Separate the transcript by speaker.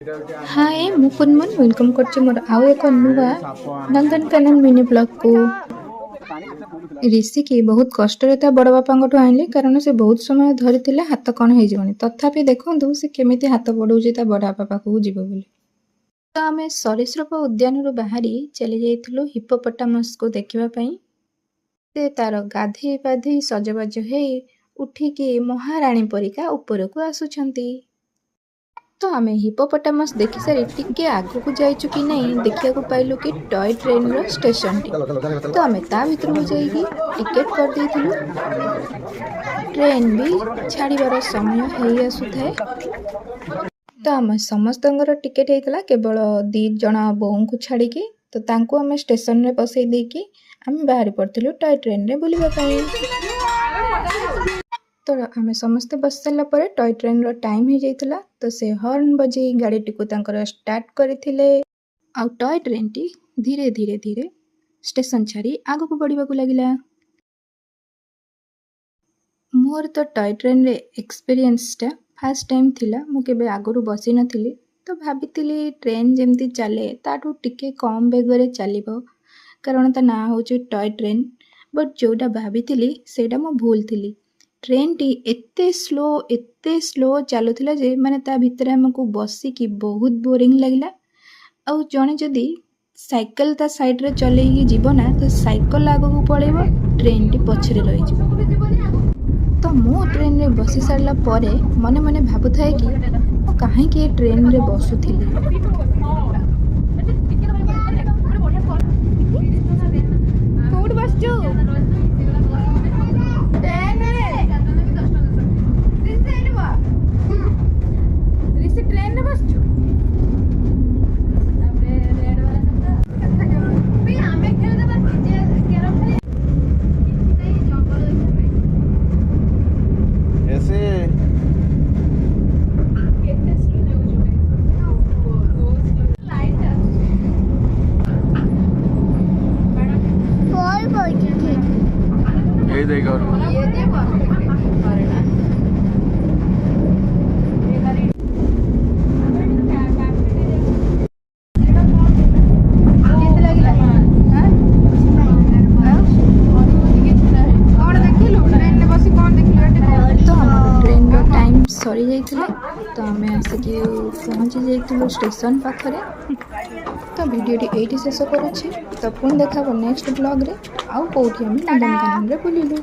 Speaker 1: हाय मुकुंदमन welcome करछि मोर आउ एक नुआ नंदनकानन मिनी ब्लॉग को। ऋषि की बहुत कष्ट ता बड़ बापा आइले कारण से बहुत समय धरी हाथ कौन हो तथापि देखु से केमिति हाथ बढ़ाऊे ता बड़ बापा पाखक जीव बोली। तो आम सरीसृप उद्यान बाहरी चली जाइलु हिप्पोपोटामस को देखा से तार गाधे पाधे सजबाज हो उठिकी महाराणी परिका ऊपर को आसुछंती। तो आम हिप्पोपोटामस देखि सारी टिके आगु को जाइचु कि नहीं देखिया पाइलु कि टॉय ट्रेन रो स्टेशन टी। तो आम ता भीतर को जाइए टिकेट कर देइथिलु। ट्रेन भी छाड़ीबार समय हो आसुथाए। तो आम समस्तंगर टिकेट होता केवल 2 जण बोऊ को छाड़िकी। तो तांको आम स्टेशन रे बसई देकी आम बाहरी पड़थिलु टॉय ट्रेन रे बुलिबा पाई। तो आम समस्ते बस सारा पर टॉय ट्रेन रो टाइम हो जाइतला। तो से हॉर्न बजे गाड़ी टिको तांकर स्टार्ट करथिले आ टॉय ट्रेन टी धीरे धीरे धीरे स्टेशन छाड़ी आगो को बढ़िबा को लागिला। मोर तो टॉय ट्रेन रे एक्सपीरियंस टा फर्स्ट टाइम थिला। मु केबे आगरु बसी नथिली। तो भाबितिली ट्रेन जेमती चले ताठू टिके कम बेगरे चलिबो कारण ता ना होची टॉय ट्रेन। बट जोटा भाबितिली सेटा मु भूल थिली। ट्रेन टी एते स्लो चलुथिला जे माने ता भितर हमको बसिकी बहुत बोरिंग लगिला। आ जणे जदी साइकिल ता साइड रे चलेई जीवो ना तो साइकिल आगो को पळेबो ट्रेन टी पछरे रहि जिवो। तो मो ट्रेन रे बसी सारला परे मने मने भाबुथाय कि मो काहे कि ट्रेन रे बसुथिली। कोड बसजो सरी जाइथिले। तो आम आसिकी पहुँची जाइथिलु स्टेशन पाखरे। तो वीडियोटी एठी शेष करुछि। तो पुणी देखा नेक्स्ट ब्लॉग रे आउ कोठी हम नंदनकानन रे बुलिलु।